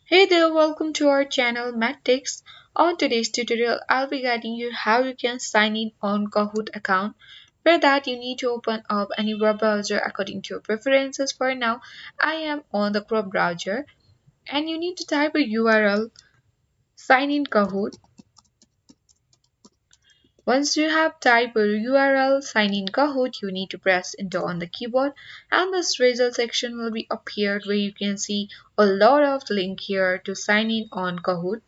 Hey there, welcome to our channel Mathtics. On today's tutorial, I'll be guiding you how you can sign in on Kahoot account. For that, you need to open up any web browser according to your preferences. For now, I am on the Chrome browser and you need to type a URL sign in Kahoot. Once you have typed a URL sign in Kahoot, you need to press enter on the keyboard and this result section will be appeared where you can see a lot of link here to sign in on Kahoot.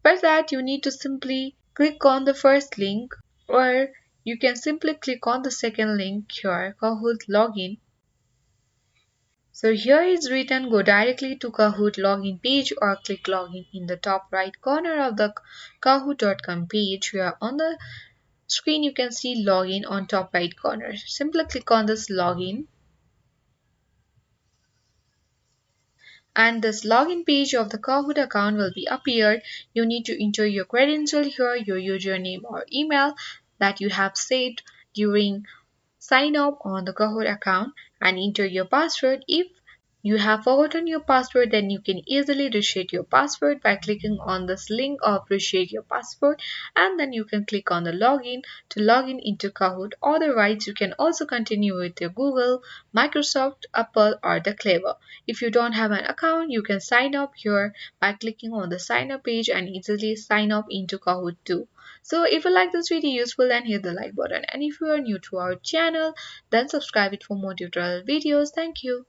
For that, you need to simply click on the first link, or you can simply click on the second link here, Kahoot login. So here is written go directly to Kahoot login page or click login in the top right corner of the kahoot.com page. Here on the screen you can see login on top right corner. Simply click on this login and this login page of the Kahoot account will be appeared. You need to enter your credential here, your username or email that you have saved during sign up on the Kahoot account and enter your password. If you have forgotten your password, then you can easily reset your password by clicking on this link of reset your password and then you can click on the login to log in into Kahoot. Otherwise, you can also continue with your Google, Microsoft, Apple or the Clever. If you don't have an account, you can sign up here by clicking on the sign up page and easily sign up into Kahoot too. So if you like this video useful, then hit the like button, and if you are new to our channel, then subscribe it for more tutorial videos. Thank you.